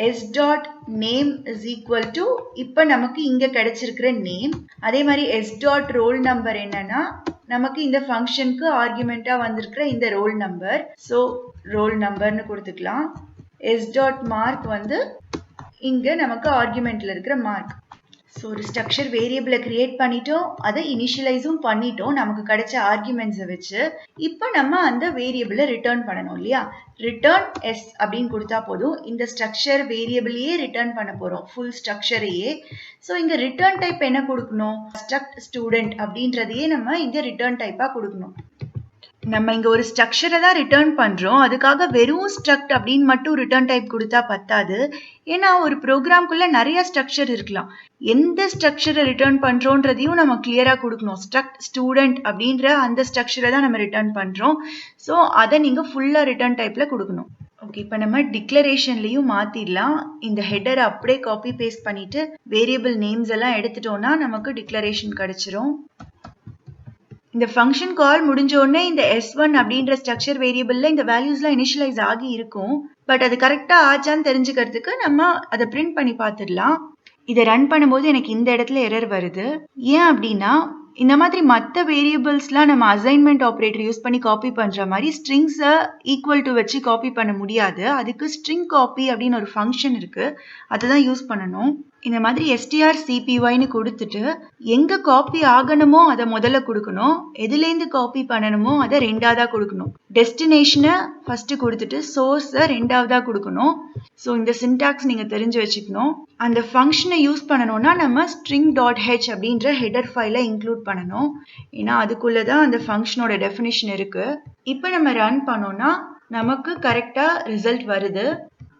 S dot name is equal to இப்போ நமக்கு இங்க கிடைச்சிருக்கிற நேம், அதே மாதிரி எஸ் டாட் ரோல் நம்பர் என்னன்னா நமக்கு இந்த ஃபங்க்ஷனுக்கு ஆர்குமெண்டா வந்திருக்கிற இந்த ரோல் நம்பர். ஸோ ரோல் நம்பர்னு கொடுத்துக்கலாம். எஸ் டாட் மார்க் வந்து இங்க நமக்கு ஆர்குமெண்ட்ல இருக்கிற மார்க். ஸோ ஒரு ஸ்ட்ரக்சர் வேரியபிளை கிரியேட் பண்ணிட்டோம், அதை இனிஷியலைஸும் பண்ணிட்டோம் நமக்கு கிடைச்ச ஆர்குமெண்ட்ஸை வச்சு. இப்போ நம்ம அந்த வேரியபிளை ரிட்டர்ன் பண்ணணும் இல்லையா? ரிட்டர்ன் எஸ் அப்படின்னு கொடுத்தா போதும். இந்த ஸ்ட்ரக்சர் வேரியபிளையே ரிட்டர்ன் பண்ண போறோம், ஃபுல் ஸ்ட்ரக்சரையே. ஸோ இங்க ரிட்டர்ன் டைப் என்ன கொடுக்கணும்? ஸ்ட்ரக்ட் ஸ்டூடெண்ட் அப்படின்றதையே நம்ம இங்க ரிட்டர்ன் டைப்பா கொடுக்கணும். நம்ம இங்க ஒரு ஸ்ட்ரக்சரை தான் ரிட்டர்ன் பண்றோம். அதுக்காக வெறும் ஸ்ட்ரக்ட் அப்படின்னு மட்டும் ரிட்டர்ன் டைப் கொடுத்தா பத்தாது. ஏன்னா ஒரு ப்ரோக்ராம்குள்ள நிறைய ஸ்ட்ரக்சர் இருக்கலாம். எந்த ஸ்ட்ரக்சரை ரிட்டர்ன் பண்றோன்றதையும் நம்ம கிளியரா கொடுக்கணும். ஸ்ட்ரக்ட் ஸ்டூடெண்ட் அப்படின்ற அந்த ஸ்ட்ரக்சரை தான் நம்ம ரிட்டர்ன் பண்றோம். ஸோ அதை நீங்க ஃபுல்லா ரிட்டர்ன் டைப்ல கொடுக்கணும். ஓகே, இப்போ நம்ம டிக்ளரேஷன்லையும் மாத்திடலாம். இந்த ஹெடரை அப்படியே காப்பி பேஸ்ட் பண்ணிட்டு வேரியபிள் நேம்ஸ் எல்லாம் எடுத்துட்டோம்னா நமக்கு டிக்ளரேஷன் கிடைச்சிரும். இந்த ஃபங்க்ஷன் கால் முடிஞ்ச உடனே இந்த S1 அப்படின்ற ஸ்ட்ரக்சர் வேரியபிள்ல இந்த வேல்யூஸ்லாம் இனிஷியலைஸ் ஆகி இருக்கும். பட் அது கரெக்டா ஆச்சான்னு தெரிஞ்சுக்கிறதுக்கு நம்ம அதை பிரிண்ட் பண்ணி பார்த்துடலாம். இதை ரன் பண்ணும்போது எனக்கு இந்த இடத்துல எரர் வருது. ஏன் அப்படின்னா இந்த மாதிரி மற்ற வேரியபிள்ஸ்லாம் நம்ம அசைன்மெண்ட் ஆப்ரேட்டர் யூஸ் பண்ணி காப்பி பண்ற மாதிரி ஸ்ட்ரிங்ஸை ஈக்குவல் டு வச்சு காப்பி பண்ண முடியாது. அதுக்கு ஸ்ட்ரிங் காப்பி அப்படின்னு ஒரு ஃபங்க்ஷன் இருக்கு, அதுதான் யூஸ் பண்ணணும். இந்த மாதிரி strcpyன்னு கொடுத்துட்டு எங்க காப்பி ஆகணுமோ அதை முதல்ல கொடுக்கணும், எதுலேருந்து காப்பி பண்ணணுமோ அதை ரெண்டாவதா கொடுக்கணும். டெஸ்டினேஷனை ஃபர்ஸ்ட் கொடுத்துட்டு சோர்ஸை ரெண்டாவதா கொடுக்கணும். ஸோ இந்த சின்டாக்ஸ் நீங்க தெரிஞ்சு வச்சுக்கணும். அந்த ஃபங்க்ஷனை யூஸ் பண்ணணும்னா நம்ம string.h அப்படின்ற ஹெடர் ஃபைலை இன்க்ளூட் பண்ணணும். ஏன்னா அதுக்குள்ளதான் அந்த ஃபங்க்ஷனோட டெஃபினிஷன் இருக்கு. இப்போ நம்ம ரன் பண்ணோம்னா நமக்கு கரெக்டா ரிசல்ட் வருது.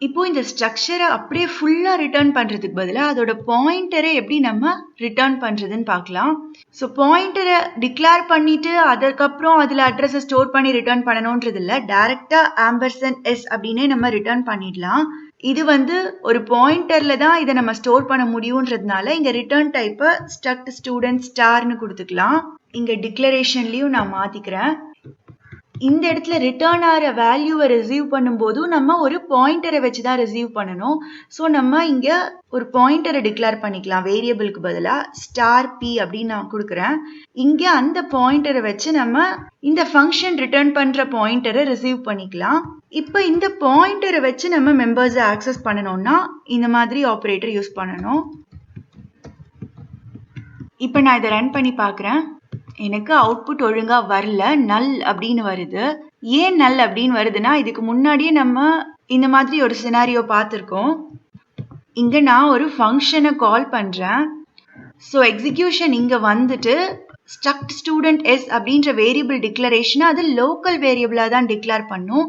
இப்போ இந்த ஸ்ட்ரக்சரை அப்படியே ஃபுல்லா ரிட்டர்ன் பண்றதுக்கு பதிலாக அதோட பாயிண்டரை எப்படி நம்ம ரிட்டர்ன் பண்றதுன்னு பார்க்கலாம். ஸோ பாயிண்டரை டிக்ளேர் பண்ணிட்டு அதுக்கப்புறம் அதுல அட்ரஸை ஸ்டோர் பண்ணி ரிட்டர்ன் பண்ணணும்ன்றது இல்லை, டைரக்டா $s அப்படின்னே நம்ம ரிட்டர்ன் பண்ணிடலாம். இது வந்து ஒரு பாயிண்டர்ல தான் இதை நம்ம ஸ்டோர் பண்ண முடியும்ன்றதுனால இங்க ரிட்டர்ன் டைப்பை ஸ்ட்ரக்ட் ஸ்டூடெண்ட் ஸ்டார்னு கொடுத்துக்கலாம். இங்க டிக்ளரேஷன்லயும் நான் மாத்திக்கிறேன். இந்த இடத்துல ரிட்டர்ன் ஆகிற வேல்யூவை ரிசீவ் பண்ணும்போதும் நம்ம ஒரு பாயிண்டரை வச்சு தான் ரிசீவ் பண்ணணும். ஸோ நம்ம இங்க ஒரு பாயிண்டரை டிக்ளேர் பண்ணிக்கலாம். வேரியபிளுக்கு பதிலாக $p அப்படின்னு நான் கொடுக்குறேன். இங்க அந்த பாயிண்டரை வச்சு நம்ம இந்த ஃபங்க்ஷன் ரிட்டர்ன் பண்ற பாயிண்டரை ரிசீவ் பண்ணிக்கலாம். இப்போ இந்த பாயிண்டரை வச்சு நம்ம மெம்பர்ஸை ஆக்சஸ் பண்ணணும்னா இந்த மாதிரி ஆப்ரேட்டர் யூஸ் பண்ணணும். இப்போ நான் இதை ரன் பண்ணி பார்க்குறேன். எனக்கு அவுட்புட் ஒழுங்கா வரல, நல் அப்படின்னு வருது. ஏன் நல் அப்படின்னு வருதுன்னா இதுக்கு முன்னாடியே நம்ம இந்த மாதிரி ஒரு சினாரியோ பார்த்துருக்கோம். இங்க நான் ஒரு ஃபங்க்ஷனை கால் பண்றேன். ஸோ எக்ஸிக்யூஷன் இங்க வந்துட்டு ஸ்ட்ரக்ட் ஸ்டூடெண்ட் எஸ் அப்படின்ற வேரியபிள் டிக்ளரேஷனை அது லோக்கல் வேரியபிளா தான் டிக்ளேர் பண்ணும்.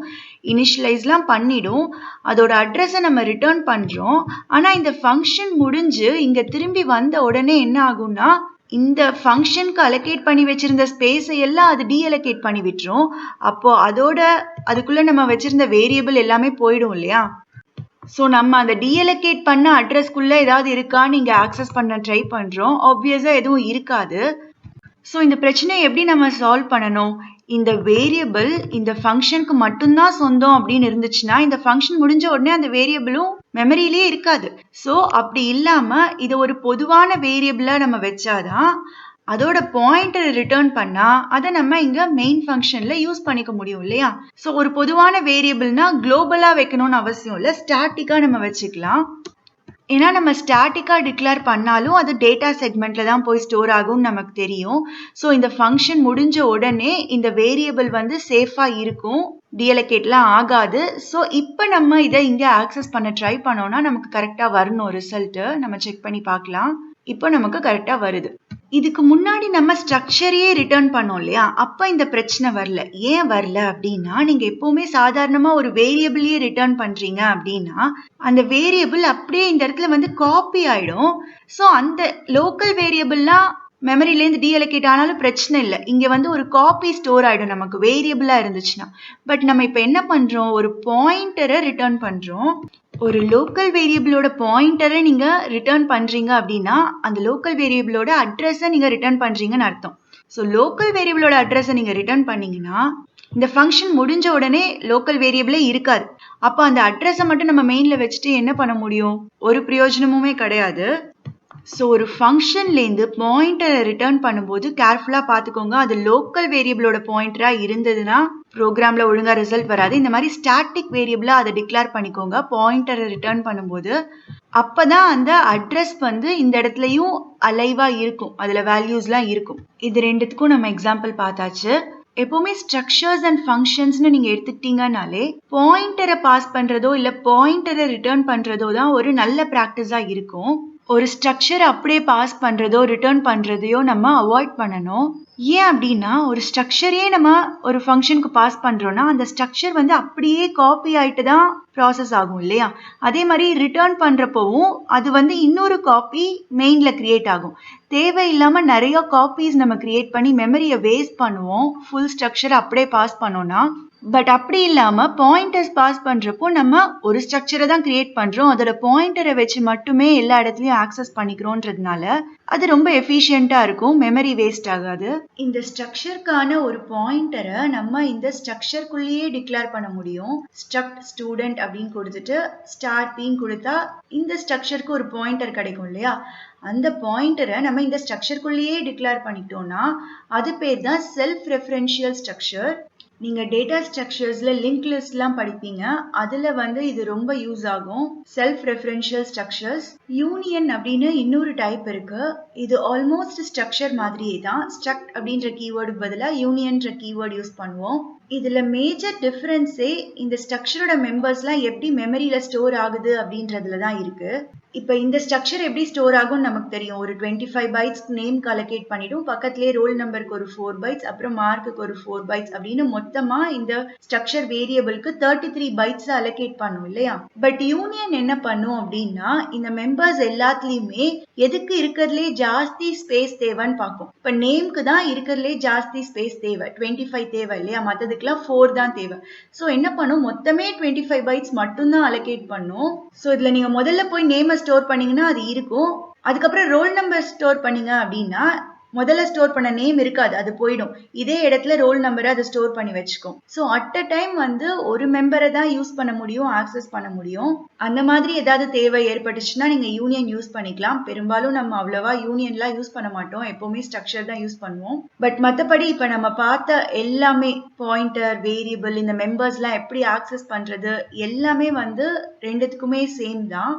இனிஷியலைஸ்லாம் பண்ணிடும். அதோட அட்ரஸை நம்ம ரிட்டர்ன் பண்றோம். ஆனா இந்த ஃபங்க்ஷன் முடிஞ்சு இங்க திரும்பி வந்த உடனே என்ன ஆகும்னா இந்த ஃபங்க்ஷனுக்கு அலோகேட் பண்ணி வச்சிருந்த ஸ்பேஸை எல்லாம் அது டீஅலோகேட் பண்ணி விட்டுரும். அப்போ அதுக்குள்ள நம்ம வச்சிருந்த வேரியபிள் எல்லாமே போயிடும் இல்லையா? ஸோ நம்ம அந்த டீஅலோகேட் பண்ண அட்ரஸ்க்குள்ள ஏதாவது இருக்கான்னு இங்க ஆக்சஸ் பண்ண ட்ரை பண்றோம். ஆப்வியஸா எதுவும் இருக்காது. ஸோ இந்த பிரச்சனையை எப்படி நம்ம சால்வ் பண்ணணும்? இந்த வேரியபிள் இந்த ஃபங்க்ஷனுக்கு மட்டும்தான் சொந்தம் அப்படின்னு இருந்துச்சுன்னா இந்த ஃபங்க்ஷன் முடிஞ்ச உடனே அந்த வேரியபிளும் மெமரியிலே இருக்காது. ஸோ அப்படி இல்லாம இதை ஒரு பொதுவான வேரியபிளா நம்ம வச்சாதான் அதோட பாயிண்டரை ரிட்டர்ன் பண்ணா அதை நம்ம இங்க மெயின் ஃபங்க்ஷன்ல யூஸ் பண்ணிக்க முடியும் இல்லையா? ஸோ ஒரு பொதுவான வேரியபிள்னா குளோபலா வைக்கணும்னு அவசியம் இல்லை, ஸ்டாட்டிக்கா நம்ம வச்சுக்கலாம். ஏன்னா நம்ம ஸ்டாட்டிக்கா டிக்ளேர் பண்ணாலும் அது டேட்டா செக்மெண்ட்ல தான் போய் ஸ்டோர் ஆகும்னு நமக்கு தெரியும். ஸோ இந்த ஃபங்க்ஷன் முடிஞ்ச உடனே இந்த வேரியபிள் வந்து சேஃபா இருக்கும், டீஅலோகேட்லாம் ஆகாது. ஸோ இப்போ நம்ம இதை இங்கே ஆக்சஸ் பண்ண ட்ரை பண்ணோம்னா நமக்கு கரெக்டாக வரணும் ரிசல்ட்டு. நம்ம செக் பண்ணி பார்க்கலாம். இப்போ நமக்கு கரெக்டாக வருது. இதுக்கு முன்னாடி நம்ம ஸ்ட்ரக்சரையே ரிட்டர்ன் பண்ணோம் இல்லையா? அப்போ இந்த பிரச்சனை வரல. ஏன் வரல அப்படின்னா நீங்க எப்பவுமே சாதாரணமா ஒரு வேரியபிளையே ரிட்டர்ன் பண்றீங்க அப்படின்னா அந்த வேரியபிள் அப்படியே இந்த இடத்துல வந்து காப்பி ஆயிடும். ஸோ அந்த லோக்கல் வேரியபிள்லாம் மெமரிலேருந்து டீஅலோகேட் ஆனாலும் பிரச்சனை இல்லை, இங்கே வந்து ஒரு காப்பி ஸ்டோர் ஆகிடும் நமக்கு வேரியபிளாக இருந்துச்சுன்னா. பட் நம்ம இப்போ என்ன பண்ணுறோம், ஒரு பாயிண்டரை ரிட்டர்ன் பண்ணுறோம். ஒரு லோக்கல் வேரியபிளோட பாயிண்டரை நீங்கள் ரிட்டர்ன் பண்ணுறீங்க அப்படின்னா அந்த லோக்கல் வேரியபிளோட அட்ரஸை நீங்கள் ரிட்டர்ன் பண்ணுறீங்கன்னு அர்த்தம். ஸோ லோக்கல் வேரியபிளோட அட்ரஸை நீங்கள் ரிட்டர்ன் பண்ணீங்கன்னா இந்த ஃபங்க்ஷன் முடிஞ்ச உடனே லோக்கல் வேரியபிளே இருக்காது. அப்போ அந்த அட்ரஸை மட்டும் நம்ம மெயினில் வச்சுட்டு என்ன பண்ண முடியும், ஒரு பிரயோஜனமுமே கிடையாது. ஸோ ஒரு ஃபங்க்ஷன்லேருந்து பாயிண்டரை ரிட்டர்ன் பண்ணும்போது கேர்ஃபுல்லாக பார்த்துக்கோங்க. அது லோக்கல் வேரியபிளோட பாயிண்டராக இருந்ததுன்னா ப்ரோக்ராமில் ஒழுங்காக ரிசல்ட் வராது. இந்த மாதிரி ஸ்டாட்டிக் வேரியபிளாக அதை டிக்ளேர் பண்ணிக்கோங்க பாயிண்டரை ரிட்டர்ன் பண்ணும்போது. அப்போ தான் அந்த அட்ரஸ் வந்து இந்த இடத்துலையும் அலைவாக இருக்கும், அதில் வேல்யூஸ்லாம் இருக்கும். இது ரெண்டுத்துக்கும் நம்ம எக்ஸாம்பிள் பார்த்தாச்சு. எப்பவுமே ஸ்ட்ரக்சர்ஸ் அண்ட் ஃபங்க்ஷன்ஸ்னு நீங்கள் எடுத்துக்கிட்டீங்கன்னாலே பாயிண்டரை பாஸ் பண்ணுறதோ இல்லை பாயிண்டரை ரிட்டர்ன் பண்ணுறதோ தான் ஒரு நல்ல ப்ராக்டிஸாக இருக்கும். ஒரு ஸ்ட்ரக்சர் அப்படியே பாஸ் பண்ணுறதோ ரிட்டர்ன் பண்ணுறதையோ நம்ம அவாய்ட் பண்ணணும். ஏன் அப்படின்னா ஒரு ஸ்ட்ரக்சரே நம்ம ஒரு ஃபங்க்ஷனுக்கு பாஸ் பண்ணுறோன்னா அந்த ஸ்ட்ரக்சர் வந்து அப்படியே காப்பி ஆகிட்டு தான் ப்ராசஸ் ஆகும் இல்லையா? அதே மாதிரி ரிட்டர்ன் பண்ணுறப்போவும் அது வந்து இன்னொரு காப்பி மெயினில் க்ரியேட் ஆகும். தேவையில்லாமல் நிறைய காப்பீஸ் நம்ம க்ரியேட் பண்ணி மெமரியை வேஸ்ட் பண்ணுவோம் ஃபுல் ஸ்ட்ரக்சரை அப்படியே பாஸ் பண்ணோன்னா. பட் அப்படி இல்லாமல் பாயிண்டர்ஸ் பாஸ் பண்ணுறப்போ நம்ம ஒரு ஸ்ட்ரக்சரை தான் கிரியேட் பண்ணுறோம், அதோட பாயிண்டரை வச்சு மட்டுமே எல்லா இடத்துலையும் ஆக்சஸ் பண்ணிக்கிறோன்றதுனால அது ரொம்ப எஃபிஷியண்ட்டாக இருக்கும், மெமரி வேஸ்ட் ஆகாது. இந்த ஸ்ட்ரக்சருக்கான ஒரு பாயிண்டரை நம்ம இந்த ஸ்ட்ரக்சருக்குள்ளேயே டிக்ளேர் பண்ண முடியும். ஸ்ட்ரக்ட் ஸ்டூடெண்ட் அப்படின்னு கொடுத்துட்டு ஸ்டார் பின்னு கொடுத்தா இந்த ஸ்ட்ரக்சருக்கு ஒரு பாயிண்டர் கிடைக்கும் இல்லையா? அந்த பாயிண்டரை நம்ம இந்த ஸ்ட்ரக்சருக்குள்ளேயே டிக்ளேர் பண்ணிட்டோம்னா அது பேர் தான் செல்ஃப் ரெஃபரன்ஷியல் ஸ்ட்ரக்சர். நீங்கள் டேட்டா ஸ்ட்ரக்சர்ஸில் லிங்க் லிஸ்ட்லாம் படிப்பீங்க, அதில் வந்து இது ரொம்ப யூஸ் ஆகும். Self referential structures. யூனியன் அப்படின்னு இன்னொரு டைப் இருக்கு. இது ஆல்மோஸ்ட் ஸ்ட்ரக்சர் மாதிரியே தான். ஸ்ட்ரக்ட் அப்படின்ற கீவேர்டுக்கு பதிலாக யூனியன்ற கீவேர்டு யூஸ் பண்ணுவோம். இதில் மேஜர் டிஃப்ரென்ஸே இந்த ஸ்ட்ரக்சரோட மெம்பர்ஸ்லாம் எப்படி மெமரியில் ஸ்டோர் ஆகுது அப்படின்றதுல தான் இருக்குது. இப்போ இந்த ஸ்ட்ரக்சர் எப்படி ஸ்டோர் ஆகும்னு நமக்கு தெரியும். ஒரு 25 பைட்ஸ் நேம்க்கு அலோகேட் பண்ணிடும், பக்கத்துலேயே ரோல் நம்பருக்கு ஒரு 4 பைட்ஸ், அப்புறம் மார்க்குக்கு ஒரு 4 பைட்ஸ் அப்படின்னு மொத்தமாக இந்த ஸ்ட்ரக்சர் வேரியபிளுக்கு 33 பைட்ஸ் அலோகேட் பண்ணும் இல்லையா? பட் யூனியன் என்ன பண்ணும் அப்படின்னா இந்த மெம்பர்ஸ் எல்லாத்துலேயுமே எதுக்கு இருக்கிறதுலே ஜாஸ்தி ஸ்பேஸ் தேவைன்னு பார்க்கும். இப்போ நேம்க்கு தான் இருக்கிறதுலே ஜாஸ்தி ஸ்பேஸ் தேவை, 25 தேவை இல்லையா? மற்றதுக்கெல்லாம் 4 தான் தேவை. ஸோ என்ன பண்ணும், மொத்தமே 25 பைட்ஸ் மட்டும்தான் அலோகேட் பண்ணும். ஸோ இதில் நீங்கள் முதல்ல போய் நேமை ஸ்டோர் பண்ணீங்கன்னா அது இருக்கும், அதுக்கப்புறம் ரோல் நம்பர் ஸ்டோர் பண்ணீங்க அப்படின்னா முதல்ல ஸ்டோர் பண்ண நேம் இருக்காது, அது போயிடும். இதே இடத்துல ரோல் நம்பரை அதை ஸ்டோர் பண்ணி வச்சுக்கும். ஸோ அட் அ டைம் வந்து ஒரு மெம்பரை தான் யூஸ் பண்ண முடியும், ஆக்சஸ் பண்ண முடியும். அந்த மாதிரி ஏதாவது தேவை ஏற்பட்டுச்சுன்னா நீங்கள் யூனியன் யூஸ் பண்ணிக்கலாம். பெரும்பாலும் நம்ம அவ்வளவா யூனியன்லாம் யூஸ் பண்ண மாட்டோம், எப்போவுமே ஸ்ட்ரக்சர் தான் யூஸ் பண்ணுவோம். பட் மற்றபடி இப்போ நம்ம பார்த்த எல்லாமே பாயிண்டர், வேரியபிள், இந்த மெம்பர்ஸ்லாம் எப்படி ஆக்சஸ் பண்ணுறது எல்லாமே வந்து ரெண்டுத்துக்குமே சேம் தான்.